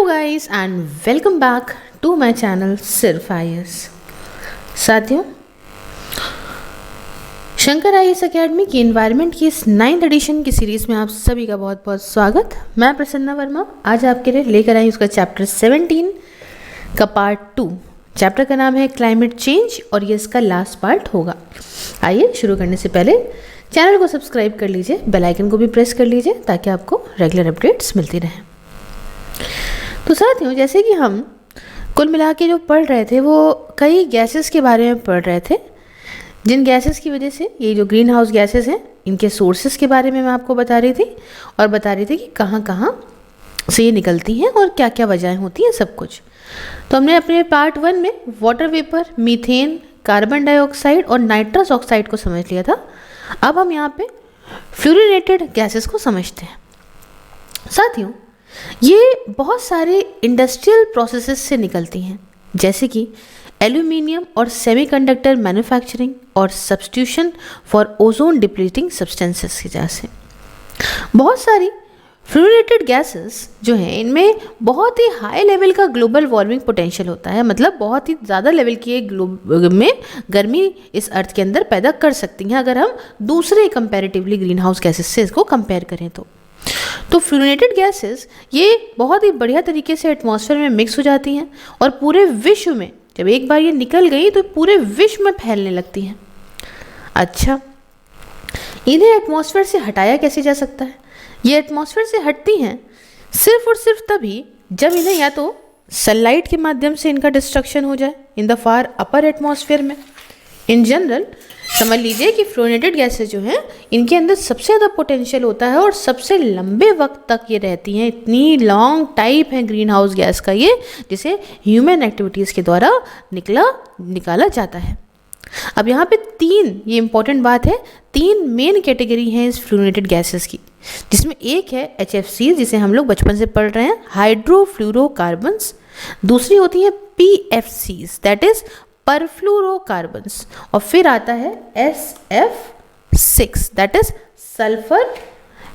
Guys and welcome back to my channel सिर्फ IAS। साथियों, Shankar IAS academy की environment की इस 9th एडिशन की सीरीज़ में आप सभी का बहुत बहुत स्वागत। मैं प्रसन्ना वर्मा आज आपके लिए लेकर आई उसका चैप्टर 17 का पार्ट 2। चैप्टर का नाम है क्लाइमेट चेंज और ये इसका लास्ट पार्ट होगा। आइए शुरू करने से पहले चैनल को सब्सक्राइब कर लीजिए, बेल आइकन को भी प्रेस कर लीजिए ताकि आपको रेगुलर अपडेट्स मिलती रहें। तो साथियों, जैसे कि हम कुल मिला के जो पढ़ रहे थे वो कई गैसेस के बारे में पढ़ रहे थे, जिन गैसेस की वजह से ये जो ग्रीन हाउस गैसेस हैं इनके सोर्सेस के बारे में मैं आपको बता रही थी और बता रही थी कि कहाँ कहाँ से ये निकलती हैं और क्या क्या वजहें होती हैं सब कुछ। तो हमने अपने पार्ट 1 में water vapour, methane, carbon dioxide और नाइट्रस ऑक्साइड को समझ लिया था। अब हम यहाँ पे फ्लोरिनेटेड गैसेस को समझते हैं। साथियों, ये बहुत सारे इंडस्ट्रियल प्रोसेसेस से निकलती हैं, जैसे कि एल्यूमिनियम और सेमीकंडक्टर मैन्युफैक्चरिंग और substitution for ozone depleting substances की वजह से। बहुत सारी फ्लोरिनेटेड गैसेस जो हैं इनमें बहुत ही हाई लेवल का ग्लोबल वार्मिंग पोटेंशियल होता है, मतलब बहुत ही ज़्यादा लेवल की में गर्मी इस अर्थ के अंदर पैदा कर सकती हैं अगर हम दूसरे कंपैरेटिवली ग्रीन हाउस गैसेस से इसको कंपेयर करें तो फ्लोरिनेटेड गैसेस ये बहुत ही बढ़िया तरीके से एटमॉस्फेयर में मिक्स हो जाती हैं और पूरे विश्व में जब एक बार ये निकल गई तो पूरे विश्व में फैलने लगती हैं। अच्छा, इन्हें एटमॉस्फेयर से हटाया कैसे जा सकता है? ये एटमॉस्फेयर से हटती हैं सिर्फ और सिर्फ तभी जब इन्हें या तो सनलाइट के माध्यम से इनका डिस्ट्रक्शन हो जाए in the far upper atmosphere में। इन जनरल समझ लीजिए कि फ्लोरिनेटेड गैसेस जो हैं इनके अंदर सबसे ज़्यादा पोटेंशियल होता है और सबसे लंबे वक्त तक ये रहती हैं। इतनी लॉन्ग टाइप है ग्रीन हाउस गैस का ये, जिसे ह्यूमन एक्टिविटीज़ के द्वारा निकाला जाता है। अब यहाँ पे ये इंपॉर्टेंट बात है, 3 मेन कैटेगरी हैं इस फ्लोरिनेटेड गैसेस की, जिसमें एक है HFCs जिसे हम लोग बचपन से पढ़ रहे हैं, हाइड्रोफ्लोरोकार्बन्स। दूसरी होती है PFCs दैट इज परफ्लोरोकार्बन्स, और फिर आता है SF6 that is sulphur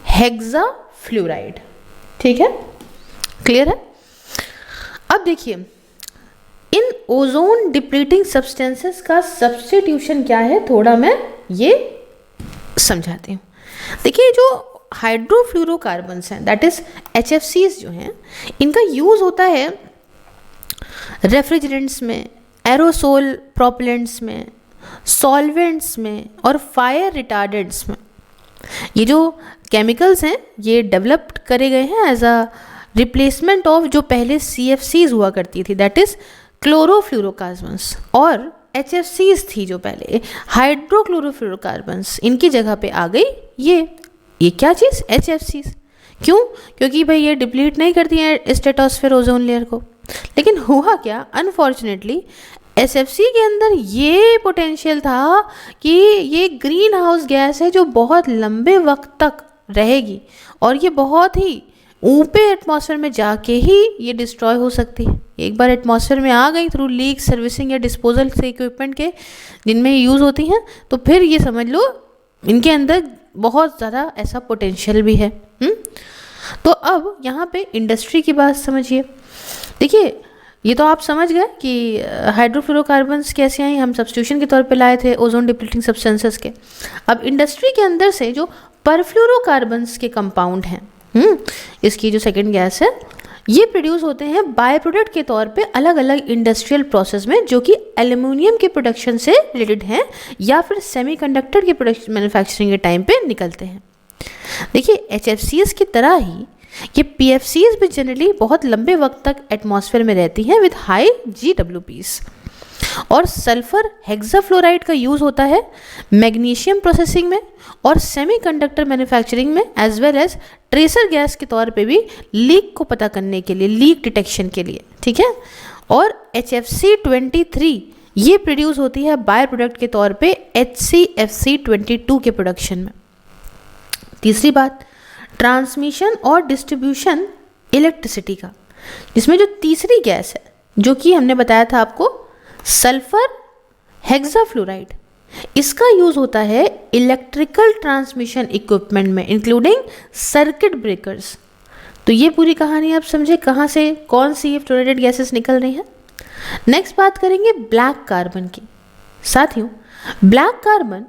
hexafluoride. ठीक है, क्लियर है? अब देखिए, इन ओजोन डिप्लीटिंग सब्सटेंसेस का सब्स्टिट्यूशन क्या है, थोड़ा मैं ये समझाती हूँ। देखिए, जो हाइड्रोफ्लोरोकार्बन्स हैं दैट इज HFCs जो हैं इनका यूज़ होता है रेफ्रिजरेंट्स में, एरोसोल प्रोपेलेंट्स में, सॉल्वेंट्स में और फायर रिटार्डेंट्स में। ये जो केमिकल्स हैं ये डेवलप्ड करे गए हैं एज अ रिप्लेसमेंट ऑफ जो पहले CFCs हुआ करती थी दैट इज क्लोरोफ्लोरोकार्बन्स, और HFCs थी जो पहले हाइड्रोक्लोरोफ्लोरोकार्बन्स, इनकी जगह पे आ गई ये क्या चीज़ HFCs। क्यों? क्योंकि भाई ये डिप्लीट नहीं करती हैं स्ट्रेटोस्फेयर ओजोन लेयर को। लेकिन हुआ क्या, अनफॉर्चुनेटली SFC के अंदर ये पोटेंशियल था कि ये ग्रीन हाउस गैस है जो बहुत लंबे वक्त तक रहेगी और ये बहुत ही ऊपर एटमॉस्फेयर में जाके ही ये डिस्ट्रॉय हो सकती है। एक बार एटमॉस्फेयर में आ गई थ्रू लीक, सर्विसिंग या डिस्पोजल से इक्विपमेंट के जिनमें यूज़ होती हैं, तो फिर ये समझ लो इनके अंदर बहुत ज़्यादा ऐसा पोटेंशियल भी है। तो अब यहाँ पे इंडस्ट्री की बात समझिए। देखिए, ये तो आप समझ गए कि हाइड्रोफ्लोरोकार्बन्स कैसे आई, हम सब्स्टिट्यूशन के तौर पे लाए थे ओजोन डिप्लीटिंग सब्सटेंसेस के। अब इंडस्ट्री के अंदर से जो परफ्लोरोकार्बन्स के कंपाउंड हैं, इसकी जो सेकंड गैस है, ये प्रोड्यूस होते हैं बाय प्रोडक्ट के तौर पे अलग अलग इंडस्ट्रियल प्रोसेस में, जो कि एल्यूमिनियम के प्रोडक्शन से रिलेटेड हैं या फिर सेमीकंडक्टर के प्रोडक्शन मैन्युफैक्चरिंग के टाइम पे निकलते हैं। देखिए, HFCs की तरह ही ये PFCs भी जनरली बहुत लंबे वक्त तक एटमॉस्फेयर में रहती हैं विद हाई GWPs। और सल्फर हेक्साफ्लोराइड का यूज़ होता है मैग्नीशियम प्रोसेसिंग में और सेमीकंडक्टर मैन्युफैक्चरिंग में, as well as tracer gas के तौर पे भी लीक को पता करने के लिए, लीक डिटेक्शन के लिए। ठीक है, और HFC23 ये प्रोड्यूस होती है बाय प्रोडक्ट के तौर पे HCFC22 के प्रोडक्शन में। तीसरी बात, ट्रांसमिशन और डिस्ट्रीब्यूशन इलेक्ट्रिसिटी का, जिसमें जो तीसरी गैस है जो कि हमने बताया था आपको सल्फर हेक्साफ्लोराइड, इसका यूज़ होता है इलेक्ट्रिकल ट्रांसमिशन इक्विपमेंट में इंक्लूडिंग सर्किट ब्रेकर्स, तो ये पूरी कहानी आप समझे कहाँ से कौन सी फ्लोरेटेड गैसेस निकल रही हैं। नेक्स्ट बात करेंगे ब्लैक कार्बन की। साथियों, ब्लैक कार्बन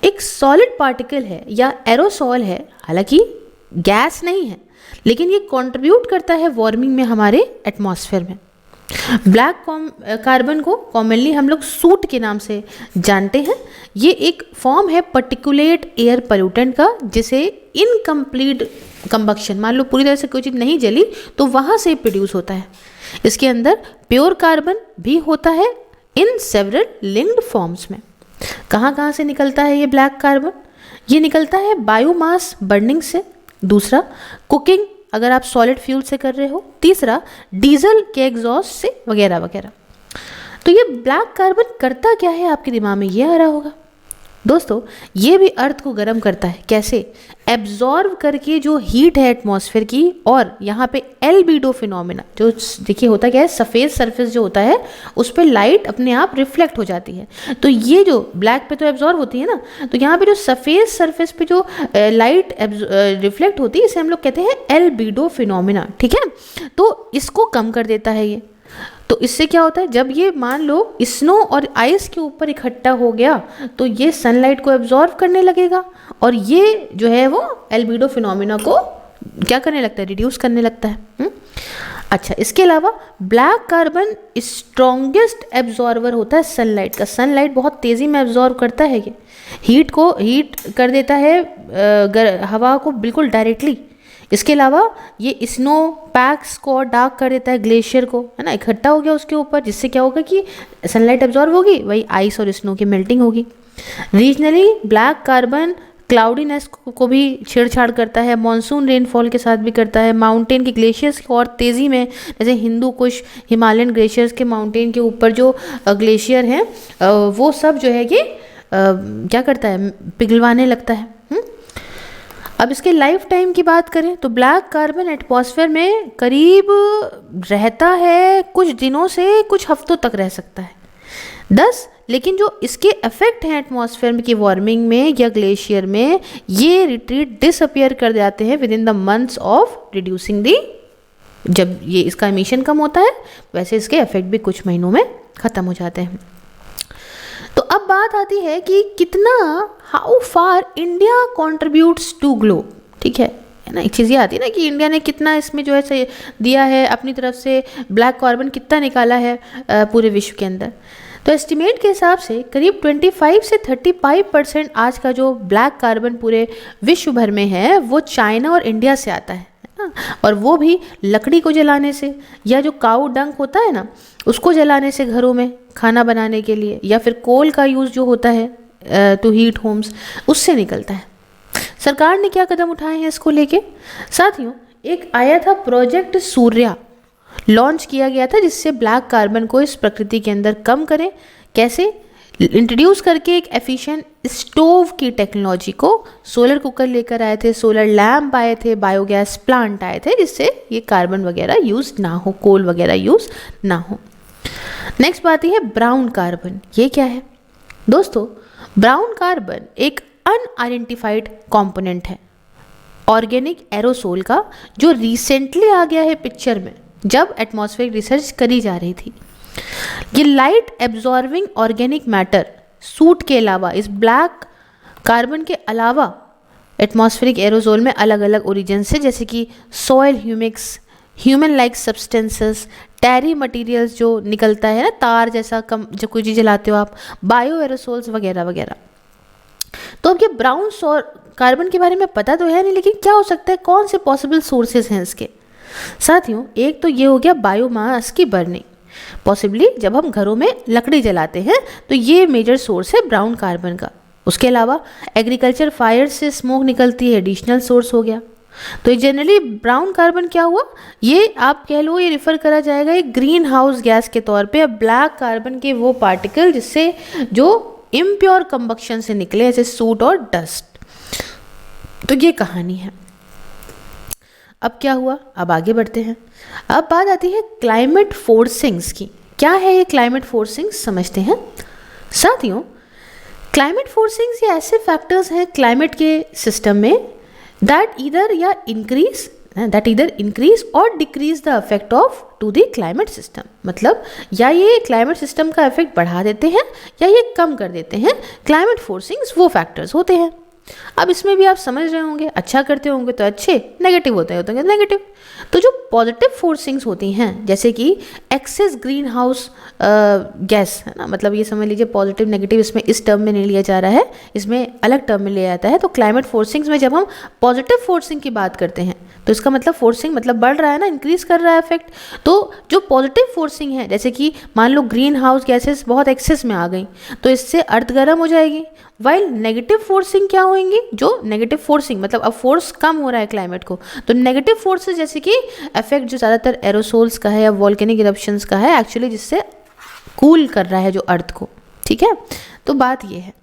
एक सॉलिड पार्टिकल है या एरोसॉल है, हालांकि गैस नहीं है, लेकिन ये कंट्रीब्यूट करता है वार्मिंग में हमारे एटमॉस्फेयर में। ब्लैक कार्बन को कॉमनली हम लोग सूट के नाम से जानते हैं। ये एक फॉर्म है पर्टिकुलेट एयर पोल्यूटेंट का, जिसे इनकम्प्लीट कंबक्शन, मान लो पूरी तरह से कोई चीज़ नहीं जली तो वहाँ से प्रोड्यूस होता है। इसके अंदर प्योर कार्बन भी होता है इन सेवरल लिंक्ड फॉर्म्स में। कहाँ कहाँ से निकलता है ये ब्लैक कार्बन? ये निकलता है बायोमास बर्निंग से, दूसरा कुकिंग अगर आप सॉलिड फ्यूल से कर रहे हो, तीसरा डीजल के एग्जॉस्ट से, वगैरह वगैरह। तो ये ब्लैक कार्बन करता क्या है, आपके दिमाग में ये आ रहा होगा। दोस्तों, ये भी अर्थ को गर्म करता है। कैसे? एब्जॉर्व करके जो हीट है एटमॉस्फेयर की, और यहाँ पे एल्बिडो फिनोमेना, जो देखिए होता क्या है, सफ़ेद सरफेस जो होता है उस पर लाइट अपने आप रिफ्लेक्ट हो जाती है। तो ये जो ब्लैक पे तो एब्जॉर्व होती है ना, तो यहाँ पे जो सफ़ेद सरफेस पे जो लाइट रिफ्लेक्ट होती है, इसे हम लोग कहते हैं एल्बिडो फिनोमेना। ठीक है, तो इसको कम कर देता है ये। तो इससे क्या होता है, जब ये मान लो स्नो और आइस के ऊपर इकट्ठा हो गया तो ये सनलाइट को एब्जॉर्व करने लगेगा, और ये जो है वो एल्बिडो फिनोमेना को क्या करने लगता है, रिड्यूस करने लगता है। अच्छा, इसके अलावा ब्लैक कार्बन स्ट्रॉन्गेस्ट एब्जॉर्वर होता है सनलाइट का। सनलाइट बहुत तेज़ी में एब्जॉर्व करता है, ये हीट कर देता है हवा को बिल्कुल डायरेक्टली। इसके अलावा ये स्नो पैक्स को डार्क कर देता है, ग्लेशियर को, है ना, इकट्ठा हो गया उसके ऊपर, जिससे क्या होगा कि सनलाइट एब्जॉर्व होगी, वही आइस और स्नो की मेल्टिंग होगी। रीजनली ब्लैक कार्बन क्लाउडीनेस को भी छेड़छाड़ करता है, मानसून रेनफॉल के साथ भी करता है, माउंटेन के ग्लेशियर्स की और तेज़ी में, जैसे हिंदू कुश हिमालयन ग्लेशियर्स के माउंटेन के ऊपर जो ग्लेशियर हैं वो सब जो है ये क्या करता है, पिघलवाने लगता है। अब इसके लाइफ टाइम की बात करें तो ब्लैक कार्बन एटमॉस्फेयर में करीब रहता है कुछ दिनों से कुछ हफ्तों तक रह सकता है 10, लेकिन जो इसके इफेक्ट हैं एटमॉस्फेयर में की वार्मिंग में या ग्लेशियर में, ये रिट्रीट डिसअपियर कर जाते हैं with in the months of reducing the. जब ये इसका एमिशन कम होता है, वैसे इसके इफेक्ट भी कुछ महीनों में ख़त्म हो जाते हैं। तो अब बात आती है कि कितना, how far India contributes to globe. ठीक है ना, एक चीज़ ये आती है ना कि इंडिया ने कितना इसमें जो है से दिया है अपनी तरफ से, ब्लैक कार्बन कितना निकाला है पूरे विश्व के अंदर। तो एस्टिमेट के हिसाब से करीब 25 से 35% आज का जो ब्लैक कार्बन पूरे विश्व भर में है वो चाइना और इंडिया से आता है ना, और वो भी लकड़ी को जलाने से, या जो काऊ डंक होता है ना उसको जलाने से घरों में खाना बनाने के लिए, या फिर कोल का यूज़ जो होता है टू हीट होम्स, उससे निकलता है। सरकार ने क्या कदम उठाए हैं इसको लेके? साथियों, एक आया था प्रोजेक्ट सूर्या, लॉन्च किया गया था, जिससे ब्लैक कार्बन को इस प्रकृति के अंदर कम करें। कैसे? इंट्रोड्यूस करके एक एफिशिएंट स्टोव की टेक्नोलॉजी को, सोलर कुकर लेकर आए थे, सोलर लैम्प आए थे, बायोगैस प्लांट आए थे, जिससे ये कार्बन वगैरह यूज़ ना हो, कोल वगैरह यूज़ ना हो। नेक्स्ट बात है ब्राउन कार्बन। ये क्या है दोस्तों? ब्राउन कार्बन एक अनआइडेंटिफाइड कंपोनेंट है ऑर्गेनिक एरोसोल का, जो रिसेंटली आ गया है पिक्चर में जब एटमॉस्फेरिक रिसर्च करी जा रही थी। ये light absorbing organic matter suit के अलावा, इस ब्लैक कार्बन के अलावा एटमॉस्फेरिक एरोसोल में अलग अलग ओरिजिन से, जैसे कि soil humics, human like substances, tarry materials जो निकलता है ना, तार जैसा कम जब कोई चीज़ जलाते हो आप, बायो एरोसोल्स वगैरह वगैरह। तो अब ये ब्राउन कार्बन के बारे में पता तो है नहीं, लेकिन क्या हो सकता है, कौन से पॉसिबल सोर्सेज हैं इसके? साथियों, एक तो ये हो गया बायोमास की बर्निंग, पॉसिबली जब हम घरों में लकड़ी जलाते हैं तो ये मेजर सोर्स है ब्राउन कार्बन का। उसके अलावा एग्रीकल्चर फायर से स्मोक निकलती है, एडिशनल सोर्स हो गया। तो जनरली ब्राउन कार्बन क्या हुआ, ये आप कह लो ये रिफ़र करा जाएगा एक ग्रीन हाउस गैस के तौर पे। ब्लैक कार्बन के वो पार्टिकल जिससे जो इम्प्योर कंबक्शन से निकले, जैसे सूट और डस्ट। तो ये कहानी है। अब क्या हुआ, अब आगे बढ़ते हैं। अब बात आती है क्लाइमेट फोर्सिंग्स की। क्या है ये क्लाइमेट फोर्सिंग्स, समझते हैं। साथियों, क्लाइमेट फोर्सिंग्स ये ऐसे फैक्टर्स हैं क्लाइमेट के सिस्टम में दैट ईदर या इंक्रीज दैट इधर इंक्रीज और decrease the effect of to the climate system, मतलब या ये क्लाइमेट सिस्टम का इफेक्ट बढ़ा देते हैं या ये कम कर देते हैं। क्लाइमेट फोर्सिंग्स वो फैक्टर्स होते हैं। अब इसमें भी आप समझ रहे होंगे, अच्छा करते होंगे तो अच्छे, नेगेटिव होते हैं नेगेटिव। तो जो पॉजिटिव फोर्सिंग्स होती हैं जैसे कि एक्सेस ग्रीन हाउस गैस, है ना, मतलब ये समझ लीजिए पॉजिटिव नेगेटिव इसमें इस टर्म में नहीं लिया जा रहा है, इसमें अलग टर्म में लिया जाता है। तो क्लाइमेट फोर्सिंग्स में जब हम पॉजिटिव फोर्सिंग की बात करते हैं तो इसका मतलब फोर्सिंग मतलब बढ़ रहा है ना, इंक्रीज कर रहा है इफेक्ट। तो जो पॉजिटिव फोर्सिंग है, जैसे कि मान लो ग्रीन हाउस गैसेस बहुत एक्सेस में आ गई तो इससे अर्थ गर्म हो जाएगी। वाइल नेगेटिव फोर्सिंग क्या होंगी, जो नेगेटिव फोर्सिंग मतलब अब फोर्स कम हो रहा है क्लाइमेट को, तो नेगेटिव फोर्सेस जैसे कि इफेक्ट जो ज़्यादातर एरोसोल्स का है या वॉल्केनिक इरप्शंस का है, एक्चुअली जिससे कूल कर रहा है जो अर्थ को। ठीक है, तो बात ये है।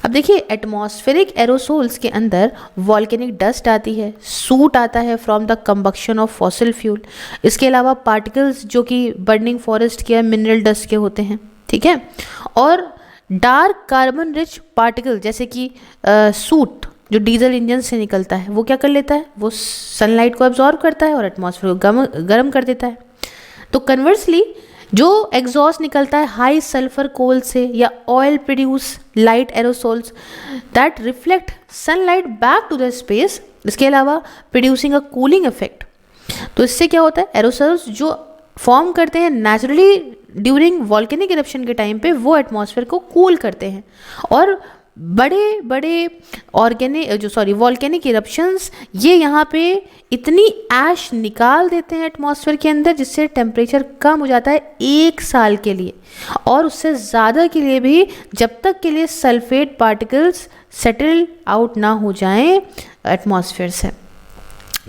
अब देखिए एटमॉस्फेरिक एरोसोल्स के अंदर वॉल्केनिक डस्ट आती है, सूट आता है from the combustion of fossil fuel. इसके अलावा पार्टिकल्स जो कि बर्निंग फॉरेस्ट के मिनरल डस्ट के होते हैं। ठीक है, और डार्क कार्बन रिच पार्टिकल जैसे कि सूट जो डीजल इंजन से निकलता है वो क्या कर लेता है, वो सनलाइट को एब्जॉर्ब करता है और एटमॉस्फेयर को गर्म कर देता है। तो कन्वर्सली जो एग्जॉस्ट निकलता है हाई सल्फर कोल से या oil produce light aerosols that reflect sunlight back to the space, इसके अलावा प्रोड्यूसिंग अ कूलिंग इफेक्ट। तो इससे क्या होता है, एरोसोल्स जो फॉर्म करते हैं नेचुरली ड्यूरिंग वॉल्केनिक इरप्शन के टाइम पे वो एटमॉस्फेयर को कूल करते हैं। और बड़े बड़े वॉल्केनिक इरप्शंस ये यहाँ पे इतनी ऐश निकाल देते हैं एटमॉस्फेयर के अंदर जिससे टेम्परेचर कम हो जाता है 1 साल के लिए, और उससे ज़्यादा के लिए भी जब तक के लिए सल्फेट पार्टिकल्स सेटल आउट ना हो जाएं एटमॉस्फेयर से।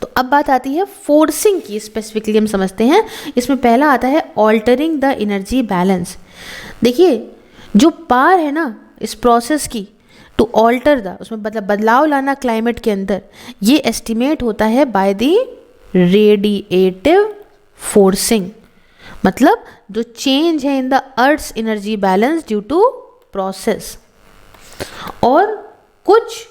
तो अब बात आती है फोर्सिंग की, स्पेसिफिकली हम समझते हैं। इसमें पहला आता है ऑल्टरिंग द एनर्जी बैलेंस। देखिए जो पार है ना इस प्रोसेस की, टू ऑल्टर द, उसमें मतलब बदलाव लाना क्लाइमेट के अंदर, ये एस्टिमेट होता है बाय द रेडिएटिव फोर्सिंग, मतलब जो चेंज है in the earth's energy balance due to process. और कुछ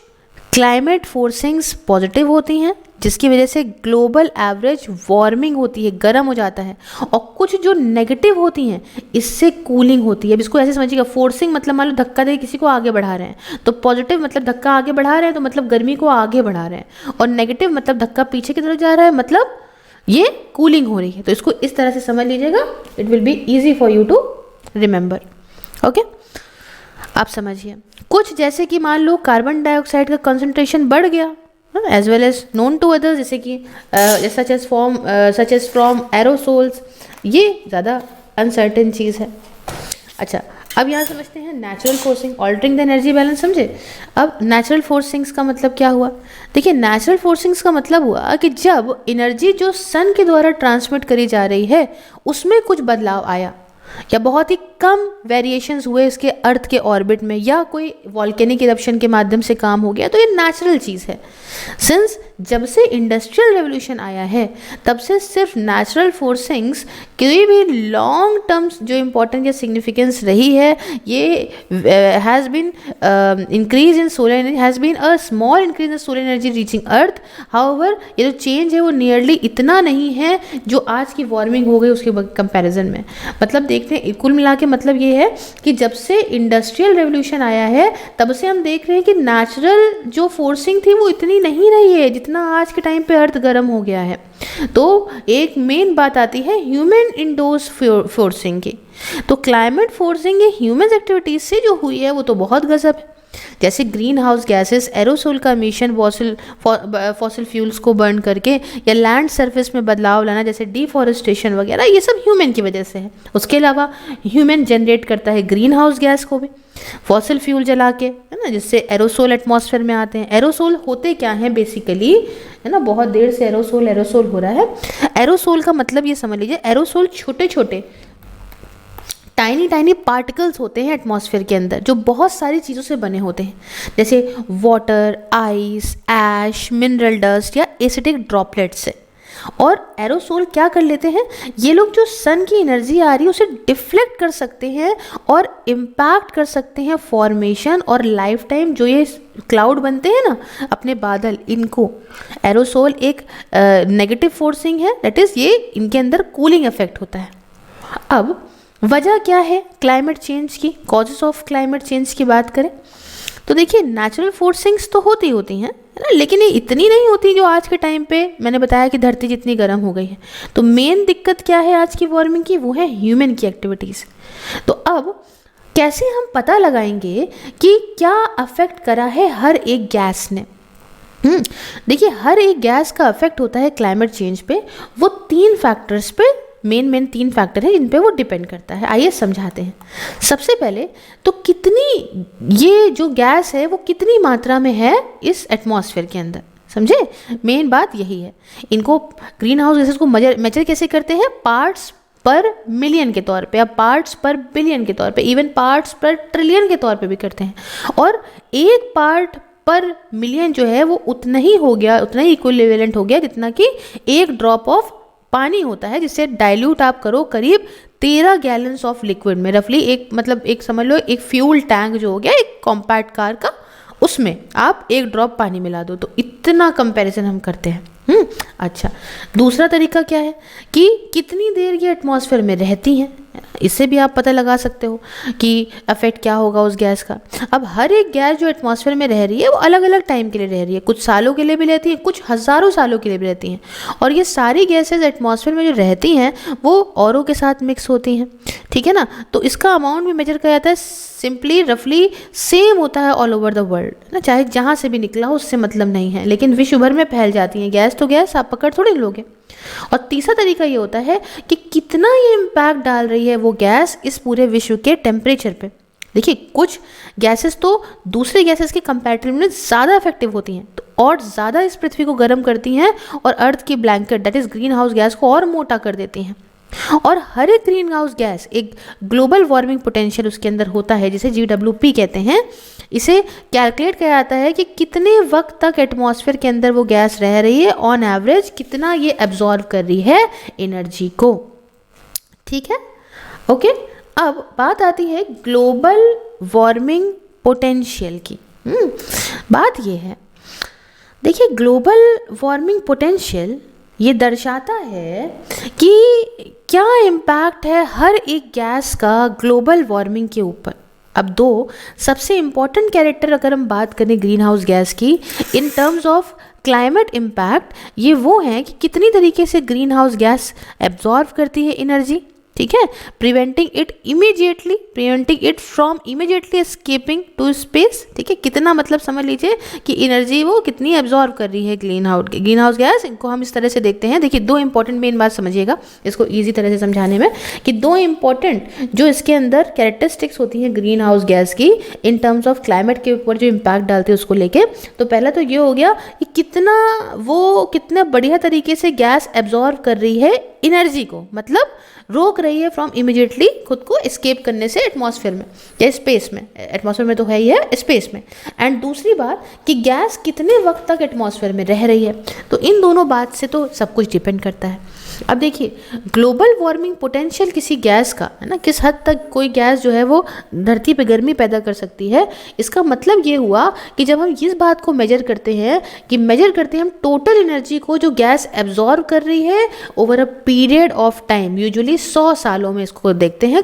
क्लाइमेट फोर्सिंग्स पॉजिटिव होती हैं जिसकी वजह से ग्लोबल एवरेज वार्मिंग होती है, गर्म हो जाता है, और कुछ जो नेगेटिव होती हैं इससे कूलिंग होती है। अब इसको ऐसे समझिएगा, फोर्सिंग मतलब मान लो धक्का दे किसी को आगे बढ़ा रहे हैं, तो पॉजिटिव मतलब धक्का आगे बढ़ा रहे हैं तो मतलब गर्मी को आगे बढ़ा रहे हैं, और नेगेटिव मतलब धक्का पीछे की तरफ जा रहा है मतलब ये कूलिंग हो रही है। तो इसको इस तरह से समझ लीजिएगा, it will be easy for you to remember. Okay, आप समझिए कुछ जैसे कि मान लो कार्बन डाइऑक्साइड का कंसंट्रेशन बढ़ गया as well as known to others, जैसे कि सच एज फ्रॉम एरोसोल्स, ये ज़्यादा अनसर्टेन चीज़ है। अच्छा, अब यहाँ समझते हैं natural forcing, altering the energy balance. समझे? अब नेचुरल फोर्सिंग्स का मतलब क्या हुआ? देखिए नेचुरल फोर्सिंग्स का मतलब हुआ कि जब एनर्जी जो सन के द्वारा ट्रांसमिट करी जा रही है उसमें कुछ बदलाव आया या बहुत ही कम वेरिएशंस हुए इसके अर्थ के ऑर्बिट में, या कोई वॉल्केनिक इरप्शन के माध्यम से काम हो गया, तो ये नेचुरल चीज़ है। सिंस जब से इंडस्ट्रियल रेवोल्यूशन आया है तब से सिर्फ नेचुरल फोर्सिंग्स कोई भी लॉन्ग टर्म्स जो इम्पोर्टेंट या सिग्निफिकेंस रही है, ये has been increase in solar energy, has been a small increase in solar energy reaching earth. However ये जो चेंज है वो नियरली इतना नहीं है जो आज की वार्मिंग हो गई उसके कंपैरिजन में। मतलब देखते हैं कुल मिला के मतलब ये है कि जब से इंडस्ट्रियल रेवोल्यूशन आया है तब से हम देख रहे हैं कि नेचुरल जो फोर्सिंग थी वो इतनी नहीं रही है जितना आज के टाइम पे अर्थ गर्म हो गया है। तो एक मेन बात आती है ह्यूमन इंडोज फोर्सिंग की। तो क्लाइमेट फोर्सिंग ये ह्यूमन एक्टिविटीज से जो हुई है वो तो बहुत गजब है, जैसे ग्रीन हाउस गैसेस, एरोसोल का एमिशन फॉसिल फ्यूल्स को बर्न करके, या लैंड सरफेस में बदलाव लाना जैसे डिफॉरेस्टेशन वगैरह, ये सब ह्यूमन की वजह से है। उसके अलावा ह्यूमन जनरेट करता है ग्रीन हाउस गैस को भी फॉसिल फ्यूल जला के, है ना, जिससे एरोसोल एटमॉस्फेयर में आते हैं। एरोसोल होते क्या हैं बेसिकली, है ना, बहुत देर से एरोसोल हो रहा है। एरोसोल का मतलब ये समझ लीजिए, एरोसोल छोटे छोटे टाइनी पार्टिकल्स होते हैं एटमॉस्फेयर के अंदर जो बहुत सारी चीज़ों से बने होते हैं, जैसे वाटर, आइस, ऐश, मिनरल डस्ट या एसिडिक ड्रॉपलेट से। और एरोसोल क्या कर लेते हैं, ये लोग जो सन की एनर्जी आ रही है उसे डिफ्लेक्ट कर सकते हैं और इम्पैक्ट कर सकते हैं फॉर्मेशन और लाइफ टाइम जो ये क्लाउड बनते हैं ना अपने बादल, इनको। एरोसोल एक नेगेटिव फोर्सिंग है, दैट इज़ ये इनके अंदर कूलिंग इफेक्ट होता है। अब वजह क्या है क्लाइमेट चेंज की, कॉजेस ऑफ क्लाइमेट चेंज की बात करें तो देखिए नेचुरल फोर्सिंग्स तो होती होती हैं, है ना, लेकिन ये इतनी नहीं होती जो आज के टाइम पे मैंने बताया कि धरती जितनी गर्म हो गई है। तो मेन दिक्कत क्या है आज की वार्मिंग की, वो है ह्यूमन की एक्टिविटीज़। तो अब कैसे हम पता लगाएंगे कि क्या अफेक्ट करा है हर एक गैस ने। देखिए हर एक गैस का अफेक्ट होता है क्लाइमेट चेंज पे, वो 3 फैक्टर्स पे, मेन 3 फैक्टर है इन पे वो डिपेंड करता है। आइए समझाते हैं। सबसे पहले तो कितनी ये जो गैस है वो कितनी मात्रा में है इस एटमॉस्फेयर के अंदर, समझे, मेन बात यही है। इनको ग्रीन हाउस गैसेस को मेजर कैसे करते हैं, पार्ट्स पर मिलियन के तौर पे, या पार्ट्स पर बिलियन के तौर पे, इवन पार्ट्स पर ट्रिलियन के तौर पे भी करते हैं। और एक पार्ट पर मिलियन जो है वो उतना ही हो गया, उतना ही इक्विवेलेंट हो गया जितना कि एक ड्रॉप ऑफ पानी होता है, जिसे डाइल्यूट आप करो करीब 13 गैलन्स ऑफ लिक्विड में, रफली एक मतलब एक समझ लो एक फ्यूल टैंक जो हो गया एक कॉम्पैक्ट कार का, उसमें आप एक ड्रॉप पानी मिला दो, तो इतना कंपैरिजन हम करते हैं। अच्छा, दूसरा तरीका क्या है कि कितनी देर ये एटमॉस्फेयर में रहती हैं, इससे भी आप पता लगा सकते हो कि अफेक्ट क्या होगा उस गैस का। अब हर एक गैस जो एटमॉस्फेयर में रह रही है वो अलग अलग टाइम के लिए रह रही है, कुछ सालों के लिए भी रहती है, कुछ हज़ारों सालों के लिए भी रहती हैं। और ये सारी गैसेज एटमॉस्फेयर में जो रहती हैं वो औरों के साथ मिक्स होती हैं, ठीक है ना। तो इसका अमाउंट भी मेजर किया जाता है, सिंपली रफली सेम होता है ऑल ओवर द वर्ल्ड ना, चाहे जहाँ से भी निकला हो उससे मतलब नहीं है, लेकिन विश्व भर में फैल जाती हैं। गैस तो गैस, आप पकड़ थोड़ी लोगे। और तीसरा तरीका ये होता है कि कितना ये इम्पैक्ट डाल रही है वो गैस इस पूरे विश्व के टेम्परेचर पे। देखिए कुछ गैसेस तो दूसरे गैसेस के कंपैरेटिवली में ज़्यादा इफेक्टिव होती हैं, तो और ज़्यादा इस पृथ्वी को गर्म करती हैं और अर्थ की blanket that is green house gas को और मोटा कर देती हैं। और हर एक ग्रीन हाउस गैस एक ग्लोबल वार्मिंग पोटेंशियल उसके अंदर होता है, जिसे GWP कहते हैं। इसे कैलकुलेट किया जाता है कि कितने वक्त तक एटमॉस्फेयर के अंदर वो गैस रह रही है, ऑन एवरेज कितना ये एब्जॉर्व कर रही है एनर्जी को, ठीक है, ओके। अब बात आती है ग्लोबल वार्मिंग पोटेंशियल की। बात ये है, देखिए ग्लोबल वार्मिंग पोटेंशियल ये दर्शाता है कि क्या इम्पैक्ट है हर एक गैस का ग्लोबल वार्मिंग के ऊपर। अब 2 सबसे इम्पॉर्टेंट कैरेक्टर अगर हम बात करें ग्रीन हाउस गैस की in terms of climate impact, ये वो हैं कि कितनी तरीके से ग्रीन हाउस गैस एब्जॉर्व करती है एनर्जी, ठीक है, preventing it from immediately escaping to space, ठीक है, कितना मतलब समझ लीजिए कि एनर्जी वो कितनी एब्जॉर्व कर रही है ग्रीन हाउस गैस। इनको हम इस तरह से देखते हैं। देखिए 2 इंपॉर्टेंट मेन बात समझिएगा इसको ईजी तरह से समझाने में, कि 2 इंपॉर्टेंट जो इसके अंदर कैरेक्टरिस्टिक्स होती हैं ग्रीन हाउस गैस की इन टर्म्स ऑफ क्लाइमेट के ऊपर जो इम्पैक्ट डालते हैं उसको लेके। तो पहला तो ये हो गया कि कितना बढ़िया तरीके से गैस एब्जॉर्व कर रही है एनर्जी को, मतलब रोक रही है फ्रॉम इमीडिएटली खुद को एस्केप करने से एटमॉस्फेयर में या स्पेस में, एटमॉस्फेयर में तो है ही है, स्पेस में। एंड दूसरी बात कि गैस कितने वक्त तक एटमॉस्फेयर में रह रही है। तो इन दोनों बात से तो सब कुछ डिपेंड करता है। अब देखिए ग्लोबल वार्मिंग पोटेंशियल किसी गैस का, है ना, किस हद तक कोई गैस जो है वो धरती पे गर्मी पैदा कर सकती है, इसका मतलब ये हुआ कि जब हम इस बात को मेजर करते हैं हम टोटल एनर्जी को जो गैस एब्जॉर्व कर रही है over a period of time, usually 100 सालों में इसको देखते हैं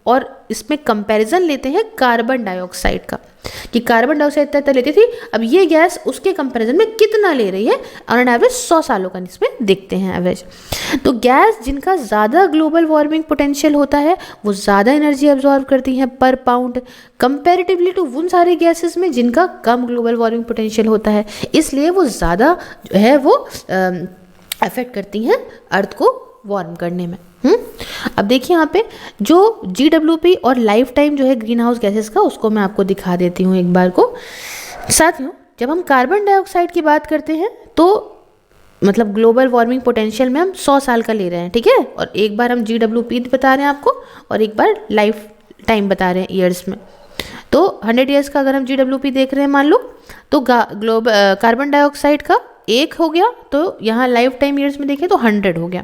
और इसमें कंपैरिजन लेते हैं कार्बन डाइऑक्साइड का, कि कार्बन डाइऑक्साइड तक लेती थी, अब ये गैस उसके कंपैरिजन में कितना ले रही है ऑन एन एवरेज 100 सालों का इसमें देखते हैं एवरेज। तो गैस जिनका ज़्यादा ग्लोबल वार्मिंग पोटेंशियल होता है वो ज़्यादा एनर्जी एब्जॉर्व करती हैं पर पाउंड कंपैरेटिवली टू उन सारी गैसेस में जिनका कम ग्लोबल वार्मिंग पोटेंशियल होता है, इसलिए वो ज़्यादा जो है वो अफेक्ट करती हैं अर्थ को वार्म करने में। अब देखिए यहाँ पे जो GWP और लाइफ टाइम जो है ग्रीन हाउस गैसेस का, उसको मैं आपको दिखा देती हूँ एक बार को। साथियों जब हम कार्बन डाइऑक्साइड की बात करते हैं तो मतलब ग्लोबल वार्मिंग पोटेंशियल में हम 100 साल का ले रहे हैं, ठीक है, और एक बार हम GWP बता रहे हैं आपको और एक बार लाइफ टाइम बता रहे हैं ईयर्स में। तो 100 ईयर्स का अगर हम GWP देख रहे हैं मान लो, तो कार्बन डाइऑक्साइड का 1 हो गया, तो यहाँ लाइफ टाइम ईयर्स में देखें तो 100 हो गया।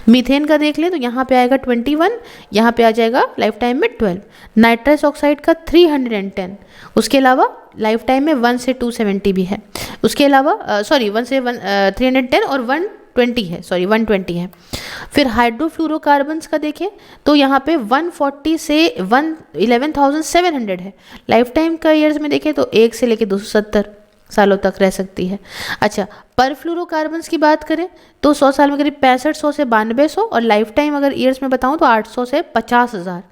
मीथेन का देख लें तो यहाँ पे आएगा 21, यहाँ पे आ जाएगा लाइफ टाइम में 12। नाइट्रस ऑक्साइड का 310, उसके अलावा लाइफ टाइम में 1 से 270 भी है। उसके अलावा 310 और 120 है, 120 है। फिर हाइड्रोफ्लोरोकार्बन्स का देखें तो यहाँ पे 140 से 11,700 है। लाइफ टाइम का ईयर्स में देखें तो 1 से लेकर 270 सालों तक रह सकती है। अच्छा, परफ्लोरोकार्बन्स की बात करें तो 100 साल में करीब 6500 से 9200, और लाइफ टाइम अगर ईयर्स में बताऊं तो 800 से 50,000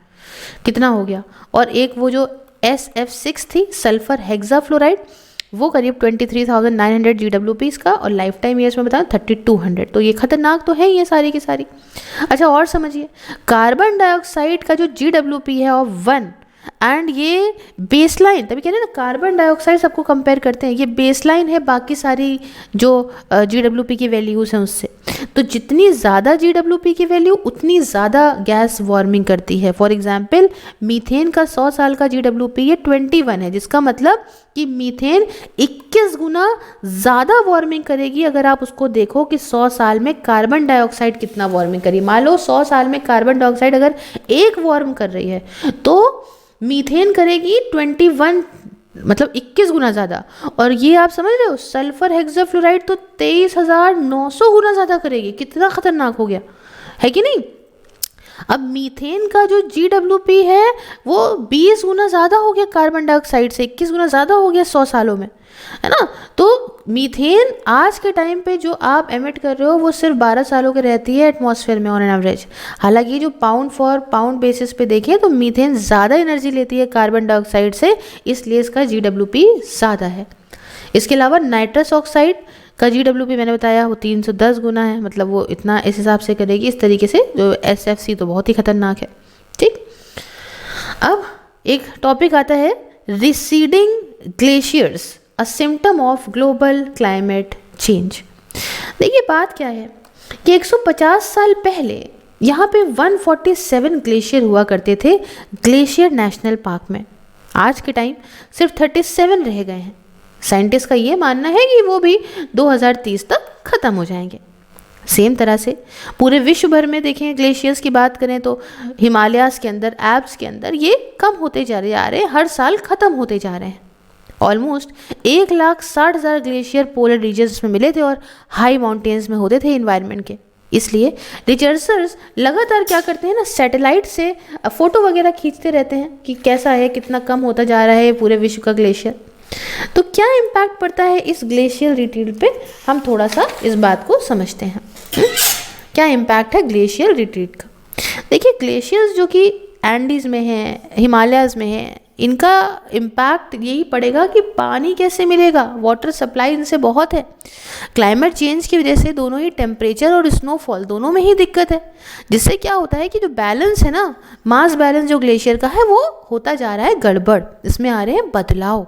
कितना हो गया। और एक वो जो SF6 थी सल्फर हेक्साफ्लोराइड, वो करीब 23,900 GWP का, और लाइफ टाइम ईयर्स में बताऊं 3200। तो ये खतरनाक तो है ये सारी की सारी। अच्छा, और समझिए, कार्बन डाइऑक्साइड का जो GWP है ऑफ 1, एंड ये बेसलाइन, तभी कह रहे हैं ना कार्बन डाइऑक्साइड सबको कंपेयर करते हैं, ये बेसलाइन है बाकी सारी जो GWP की वैल्यूज़ हैं उससे। तो जितनी ज़्यादा GWP की वैल्यू उतनी ज़्यादा गैस वार्मिंग करती है। फॉर एग्जांपल, मीथेन का 100 साल का GWP ये 21 है, जिसका मतलब कि मीथेन 21 गुना ज़्यादा वार्मिंग करेगी। अगर आप उसको देखो कि 100 साल में कार्बन डाइऑक्साइड कितना वार्मिंग करी, मान लो 100 साल में कार्बन डाइऑक्साइड अगर 1 वार्म कर रही है तो मीथेन करेगी 21, मतलब 21 गुना ज़्यादा। और ये आप समझ रहे हो, सल्फर हेक्साफ्लोराइड तो 23,900 गुना ज़्यादा करेगी। कितना खतरनाक हो गया है कि नहीं। अब मीथेन का जो GWP है वो 20 गुना ज़्यादा हो गया कार्बन डाइऑक्साइड से, 21 गुना ज़्यादा हो गया 100 सालों में, है ना। तो मीथेन आज के टाइम पे जो आप एमिट कर रहे हो वो सिर्फ 12 सालों की रहती है एटमॉस्फेयर में ऑन एन एवरेज। हालांकि जो पाउंड फॉर पाउंड बेसिस पे देखें तो मीथेन ज़्यादा एनर्जी लेती है कार्बन डाइऑक्साइड से, इसलिए इसका GWP ज़्यादा है। इसके अलावा नाइट्रस ऑक्साइड का GWP मैंने बताया वो 310 गुना है, मतलब वो इतना इस हिसाब से करेगी। इस तरीके से जो SFC तो बहुत ही खतरनाक है। ठीक, अब एक टॉपिक आता है receding glaciers, a symptom of global climate change. देखिए बात क्या है कि 150 साल पहले यहाँ पे 147 ग्लेशियर हुआ करते थे ग्लेशियर नेशनल पार्क में। आज के टाइम सिर्फ 37 रह गए हैं। साइंटिस्ट का ये मानना है कि वो भी 2030 तक ख़त्म हो जाएंगे। सेम तरह से पूरे विश्व भर में देखें, ग्लेशियर्स की बात करें तो हिमालयाज़ के अंदर, एल्प्स के अंदर ये कम होते जा रहे हैं, हर साल ख़त्म होते जा रहे हैं। ऑलमोस्ट 1,60,000 ग्लेशियर पोलर रीजन्स में मिले थे और हाई माउंटेन्स में होते थे इन्वायरमेंट के। इसलिए रिसर्चर्स लगातार क्या करते हैं ना, सैटेलाइट से फ़ोटो वगैरह खींचते रहते हैं कि कैसा है, कितना कम होता जा रहा है पूरे विश्व का ग्लेशियर। तो क्या इम्पैक्ट पड़ता है इस ग्लेशियर रिट्रीट पे, हम थोड़ा सा इस बात को समझते हैं। क्या इम्पैक्ट है ग्लेशियर रिट्रीट का। देखिए, ग्लेशियर्स जो कि एंडीज में हैं, हिमालयाज़ में हैं, इनका इम्पैक्ट यही पड़ेगा कि पानी कैसे मिलेगा, वाटर सप्लाई इनसे बहुत है। क्लाइमेट चेंज की वजह से दोनों ही टेम्परेचर और स्नोफॉल दोनों में ही दिक्कत है, जिससे क्या होता है कि जो बैलेंस है ना, मास बैलेंस जो ग्लेशियर का है वो होता जा रहा है गड़बड़, इसमें आ रहे हैं बदलाव।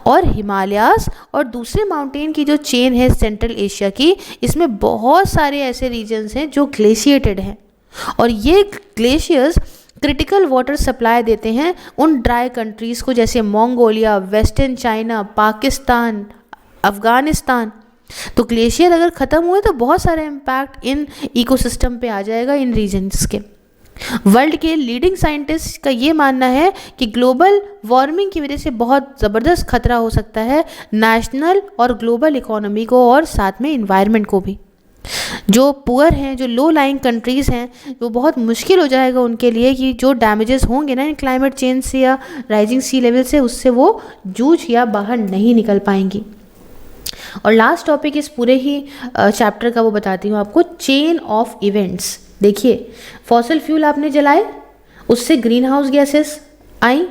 और हिमालयाज़ और दूसरे माउंटेन की जो चेन है सेंट्रल एशिया की, इसमें बहुत सारे ऐसे रीजन्स हैं जो ग्लेशिएटेड हैं, और ये ग्लेशियर्स क्रिटिकल वाटर सप्लाई देते हैं उन ड्राई कंट्रीज़ को, जैसे Mongolia, western China, Pakistan, Afghanistan. तो ग्लेशियर अगर ख़त्म हुए तो बहुत सारा इम्पैक्ट इन इकोसिस्टम पे आ जाएगा, इन रीजन्स के। वर्ल्ड के लीडिंग साइंटिस्ट का ये मानना है कि ग्लोबल वार्मिंग की वजह से बहुत ज़बरदस्त खतरा हो सकता है नेशनल और ग्लोबल इकोनॉमी को, और साथ में इन्वायरमेंट को भी। जो पुअर हैं, जो लो लाइंग कंट्रीज़ हैं, वो बहुत मुश्किल हो जाएगा उनके लिए कि जो डैमेजेस होंगे ना इन क्लाइमेट चेंज से या राइजिंग सी लेवल से, उससे वो जूझ या बाहर नहीं निकल पाएंगी। और लास्ट टॉपिक इस पूरे ही चैप्टर का वो बताती हूँ आपको, चेन ऑफ इवेंट्स। देखिए, फॉसिल फ्यूल आपने जलाए, उससे ग्रीन हाउस गैसेस आई,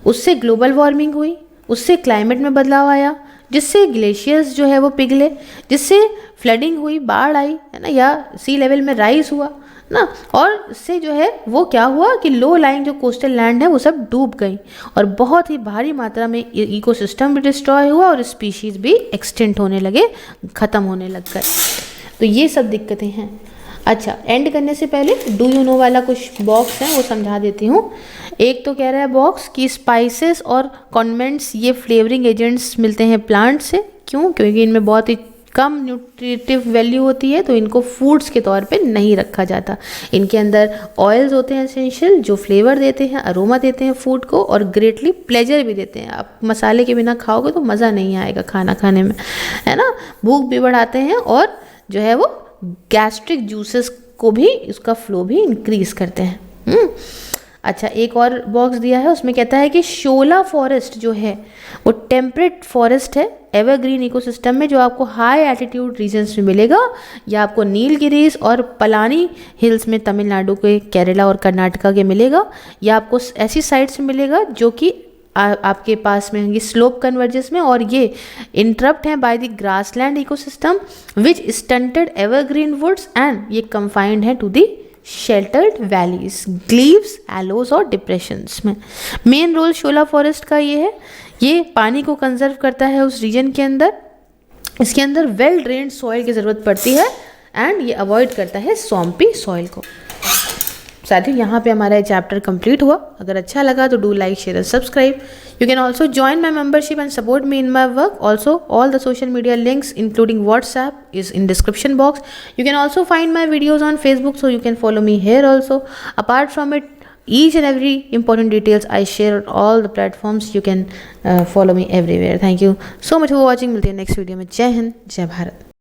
उससे ग्लोबल वार्मिंग हुई, उससे क्लाइमेट में बदलाव आया, जिससे ग्लेशियर्स जो है वो पिघले, जिससे फ्लडिंग हुई, बाढ़ आई, है ना, या सी लेवल में राइज हुआ ना, और इससे जो है वो क्या हुआ कि लो लाइंग जो कोस्टल लैंड है वो सब डूब गई, और बहुत ही भारी मात्रा में इकोसिस्टम भी डिस्ट्रॉय हुआ और स्पीशीज़ भी एक्सटेंट होने लगे, ख़त्म होने लग गए। तो ये सब दिक्कतें हैं। अच्छा, एंड करने से पहले डू यू नो वाला कुछ बॉक्स है वो समझा देती हूँ। एक तो कह रहा है बॉक्स कि स्पाइसेस और कॉन्डेंट्स ये फ्लेवरिंग एजेंट्स मिलते हैं प्लांट से। क्यों? क्योंकि इनमें बहुत ही कम न्यूट्रिटिव वैल्यू होती है, तो इनको फूड्स के तौर पे नहीं रखा जाता। इनके अंदर ऑयल्स होते हैं एसेंशियल, जो फ्लेवर देते हैं, अरोमा देते हैं फूड को, और ग्रेटली प्लेजर भी देते हैं। आप मसाले के बिना खाओगे तो मज़ा नहीं आएगा खाना खाने में, है ना। भूख भी बढ़ाते हैं और जो है वो गैस्ट्रिक जूसेस को भी, उसका फ्लो भी इंक्रीज करते हैं। अच्छा, एक और बॉक्स दिया है, उसमें कहता है कि शोला फॉरेस्ट जो है वो टेम्परेट फॉरेस्ट है एवरग्रीन इकोसिस्टम में, जो आपको हाई एल्टीट्यूड रीजन्स में मिलेगा, या आपको नीलगिरीज और पलानी हिल्स में तमिलनाडु के, केरला और कर्नाटका के मिलेगा, या आपको ऐसी साइट्स में मिलेगा जो कि आपके पास में होंगी स्लोप कन्वर्जेस में, और ये इंटरप्ट हैं by the grassland ecosystem which stunted evergreen woods, and ये कंफाइंड है to the sheltered valleys, glens, hollows और डिप्रेशंस में। मेन रोल शोला फॉरेस्ट का ये है, ये पानी को कंजर्व करता है उस रीजन के अंदर। इसके अंदर वेल ड्रेन्ड सॉइल की ज़रूरत पड़ती है, एंड ये अवॉइड करता है स्वॉम्पी सॉइल को। साथियों, यहाँ पे हमारा ये चैप्टर कंप्लीट हुआ। अगर अच्छा लगा तो do like, share and subscribe. You can also join my membership and support me in my work. Also all the social media links including WhatsApp is in description box. You can also find my videos on Facebook, so you can follow me here also. Apart from it, each and every important details I share on all the platforms. You can follow me everywhere. Thank you so much for watching. मिलते हैं next video में। जय हिंद, जय भारत।